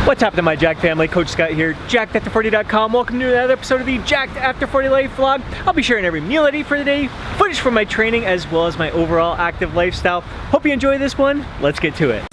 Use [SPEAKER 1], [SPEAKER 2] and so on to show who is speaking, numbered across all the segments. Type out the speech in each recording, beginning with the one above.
[SPEAKER 1] What's happening, my Jack family? Coach Scott here, jackedafter40.com. Welcome to another episode of the Jacked After 40 Life vlog. I'll be sharing every meal I eat for the day, footage from my training, as well as my overall active lifestyle. Hope you enjoy this one. Let's get to it.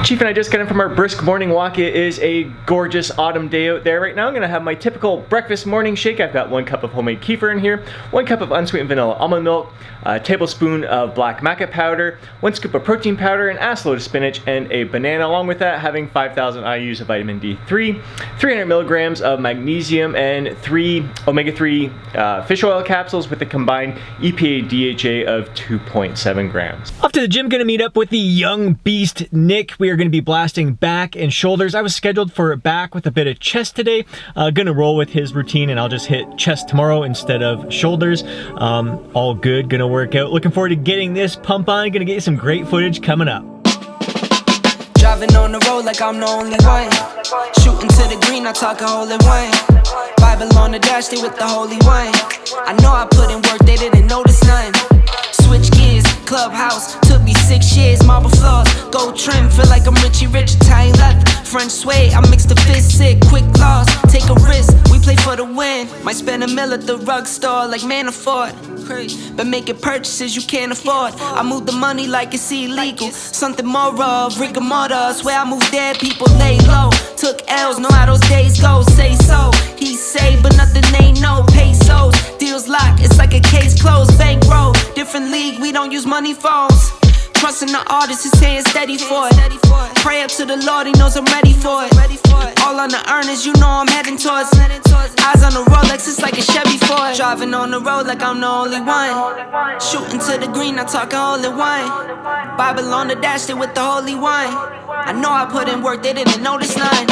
[SPEAKER 1] Chief and I just got in from our brisk morning walk. It is a gorgeous autumn day out there right now. I'm gonna have my typical breakfast morning shake. I've got 1 cup of homemade kefir in here, 1 cup of unsweetened vanilla almond milk, a tablespoon of black maca powder, 1 scoop of protein powder, an ass load of spinach, and a banana. Along with that, having 5,000 IUs of vitamin D3, 300 milligrams of magnesium, and 3 omega-3 fish oil capsules with a combined EPA DHA of 2.7 grams. Off to the gym, gonna meet up with the young beast Nick. We are going to be blasting back and shoulders. I was scheduled for back with a bit of chest today. Gonna roll with his routine, and I'll just hit chest tomorrow instead of shoulders. All good, gonna work out. Looking forward to getting this pump on. Gonna get you some great footage coming up.
[SPEAKER 2] Driving on the road like I'm the only one. Shooting to the green, I talk a hole in one. Bible on the dash, they with the holy wine. I know I put in work, they didn't notice none. Switch gears, clubhouse, took me 6 years, marble floors, gold trim, feel like I'm Richie Rich, Italian leather, French suede, I mix the fist sick, quick loss, take a risk, we play for the win, might spend $1 million at the rug store, like man afford, but making purchases you can't afford, I move the money like it's illegal, something more of rigor mortis, where I move dead, people lay low, took L's, know how those days go, say so, he say, but nothing ain't no pesos, deals locked, it's like a case closed, bankroll, different league, we don't use money phones. Trusting the artist, his hands steady for it. Pray up to the Lord, he knows I'm ready for it. All on the earners, you know I'm heading towards. Eyes on the Rolex, it's like a Chevy Ford. Driving on the road like I'm the only one. Shooting to the green, I talk a hole in one. Bible on the dash, they with the holy wine. I know I put in work, they didn't notice none.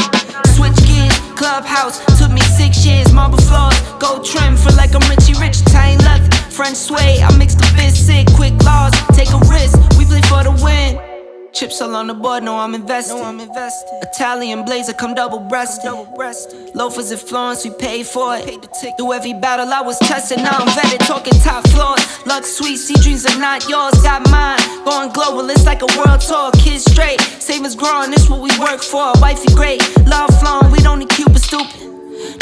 [SPEAKER 2] Switch gears, clubhouse, took me 6 years, marble floors, gold trim, feel like I'm Richie Rich, Italian leather, French suede, I mix the fist sick, quick laws, take a risk, we play for the win. Chips all on the board, know I'm invested. Italian blazer, come double-breasted. Loafers in Florence, we paid for it. Through every battle I was tested, now I'm vetted, talking top floors. Luck sweet, see dreams are not yours, got mine. Going global, it's like a world tour. Kids straight, savings growing, this what we work for. Wifey great, love flowing, we don't need Cupid stupid.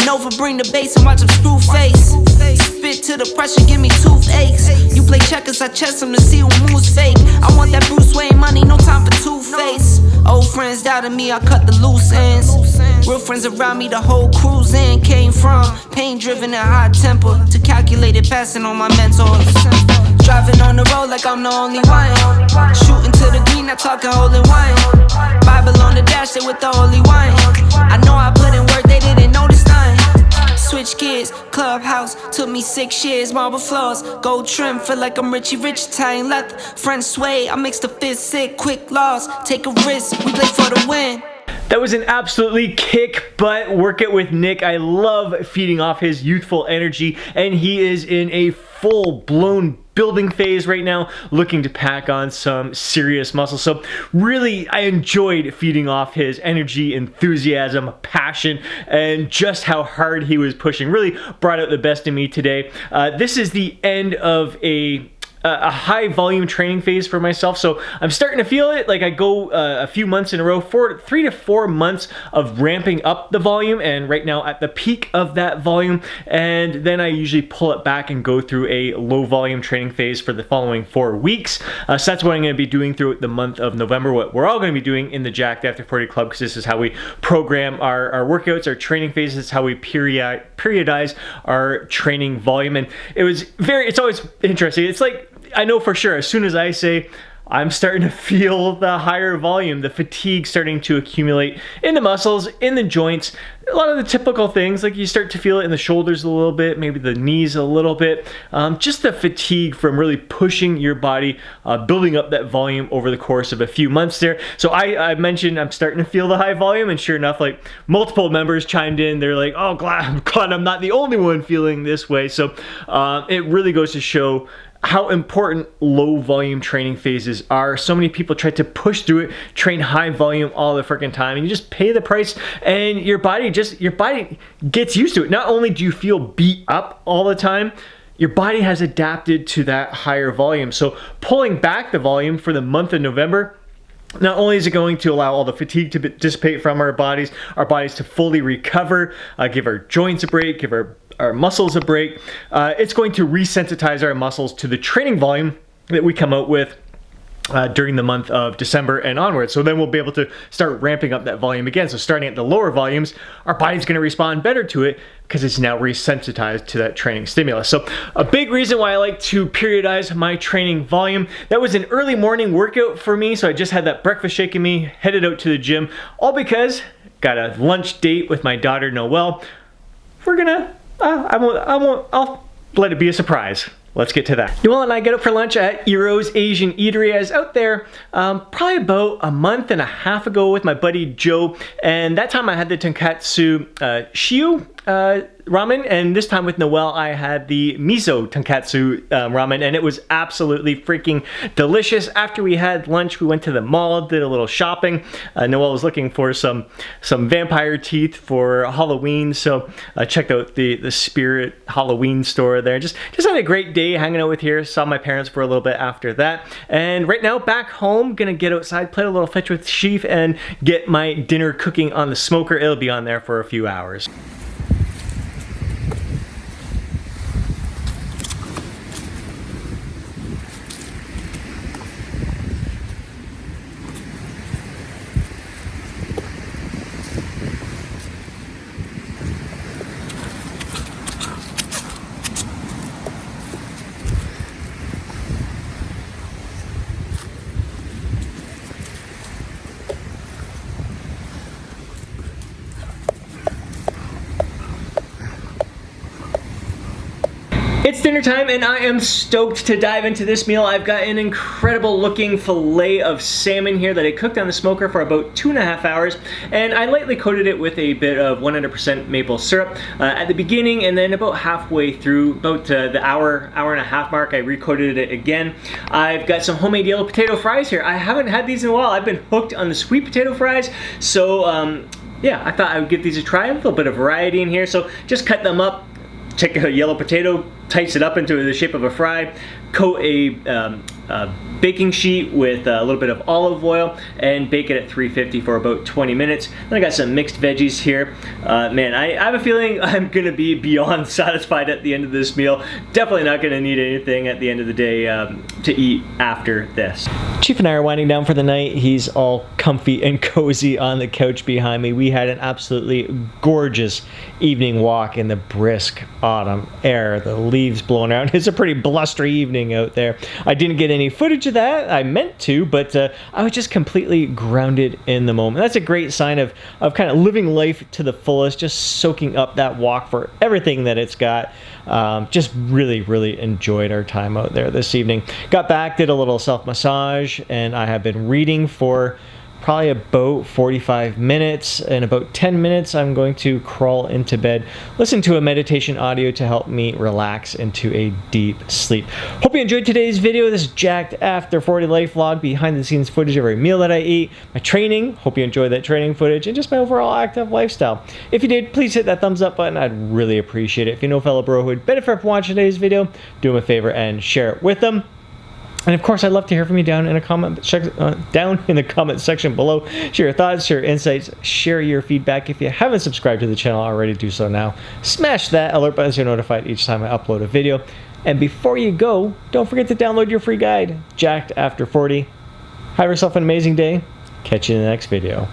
[SPEAKER 2] Nova bring the bass and watch them screw face. Spit to the pressure, give me toothaches. You play checkers, I chess them to see who moves fake. I want that Bruce Wayne money, no time for two-face. Old friends doubted me, I cut the loose ends. Real friends around me, the whole cruise in. Came from pain driven and hot temper to calculated passing on my mentors. Driving on the road like I'm the only one. Shooting to the green, I talk a hole in one. Bible on the dash, they with the holy wine. I know I put in work, they didn't notice none. Switch gears, clubhouse, took me 6 years, marble floors, gold trim, feel like I'm Richie Rich, Italian leather, French suede, I mix the fist sick, quick laws, take a risk, we play for the win.
[SPEAKER 1] That was an absolutely kick butt workout with Nick. I love feeding off his youthful energy, and he is in a full-blown building phase right now, looking to pack on some serious muscle. So really, I enjoyed feeding off his energy, enthusiasm, passion, and just how hard he was pushing. Really brought out the best in me today. This is the end of a high volume training phase for myself, so I'm starting to feel it. Like I go a few months in a row, 3 to 4 months of ramping up the volume, and right now at the peak of that volume, and then I usually pull it back and go through a low volume training phase for the following 4 weeks. So that's what I'm going to be doing throughout the month of November, what we're all going to be doing in the Jacked After 40 Club, because this is how we program our workouts, our training phases, how we periodize our training volume. And it's always interesting. It's like, I know for sure, as soon as I say I'm starting to feel the higher volume, the fatigue starting to accumulate in the muscles, in the joints, a lot of the typical things, like you start to feel it in the shoulders a little bit, maybe the knees a little bit, just the fatigue from really pushing your body, building up that volume over the course of a few months there. So I mentioned I'm starting to feel the high volume, and sure enough, like multiple members chimed in. They're like, oh, glad I'm not the only one feeling this way. So it really goes to show how important low volume training phases are. So many people try to push through it, train high volume all the freaking time, and you just pay the price, and your body gets used to it. Not only do you feel beat up all the time, your body has adapted to that higher volume. So pulling back the volume for the month of November, not only is it going to allow all the fatigue to dissipate from our bodies to fully recover, give our joints a break, give our muscles a break, it's going to resensitize our muscles to the training volume that we come out with during the month of December and onwards. So then we'll be able to start ramping up that volume again. So starting at the lower volumes, our body's going to respond better to it because it's now resensitized to that training stimulus. So a big reason why I like to periodize my training volume, that was an early morning workout for me. So I just had that breakfast shake in me, headed out to the gym, all because got a lunch date with my daughter Noelle. We're gonna, I'll let it be a surprise. Let's get to that. Noelle and I get up for lunch at Ero's Asian Eatery. I was out there probably about a month and a half ago with my buddy Joe, and that time I had the tonkatsu shiu ramen, and this time with Noelle I had the miso tonkatsu ramen, and it was absolutely freaking delicious. After we had lunch, we went to the mall, did a little shopping. Noelle was looking for some vampire teeth for Halloween, so I checked out the Spirit Halloween store there. Just had a great day hanging out with her. Saw my parents for a little bit after that, and right now back home, gonna get outside, play a little fetch with Sheaf, and get my dinner cooking on the smoker. It'll be on there for a few hours. It's dinner time and I am stoked to dive into this meal. I've got an incredible looking fillet of salmon here that I cooked on the smoker for about 2.5 hours, and I lightly coated it with a bit of 100% maple syrup at the beginning, and then about halfway through, about the hour and a half mark, I recoated it again. I've got some homemade yellow potato fries here. I haven't had these in a while. I've been hooked on the sweet potato fries, so yeah, I thought I would give these a try. A little bit of variety in here, so just cut them up. Take a yellow potato, tighten it up into the shape of a fry, coat a baking sheet with a little bit of olive oil, and bake it at 350 for about 20 minutes. Then I got some mixed veggies here. Man, I have a feeling I'm gonna be beyond satisfied at the end of this meal. Definitely not gonna need anything at the end of the day to eat after this. Chief and I are winding down for the night. He's all comfy and cozy on the couch behind me. We had an absolutely gorgeous evening walk in the brisk autumn air. The leaves blowing around. It's a pretty blustery evening out there. I didn't get any footage of that. I meant to, but I was just completely grounded in the moment. That's a great sign of kind of living life to the fullest, just soaking up that walk for everything that it's got. Just really enjoyed our time out there this evening. Got back, did a little self-massage, and I have been reading for probably about 45 minutes. In about 10 minutes, I'm going to crawl into bed, listen to a meditation audio to help me relax into a deep sleep. Hope you enjoyed today's video. This Jacked After 40 life vlog, behind the scenes footage of every meal that I eat, my training, hope you enjoyed that training footage, and just my overall active lifestyle. If you did, please hit that thumbs up button. I'd really appreciate it. If you know a fellow bro who would benefit from watching today's video, do them a favor and share it with them. And of course, I'd love to hear from you down in the comment section below. Share your thoughts, share your insights, share your feedback. If you haven't subscribed to the channel already, do so now. Smash that alert button so you're notified each time I upload a video. And before you go, don't forget to download your free guide, Jacked After 40. Have yourself an amazing day. Catch you in the next video.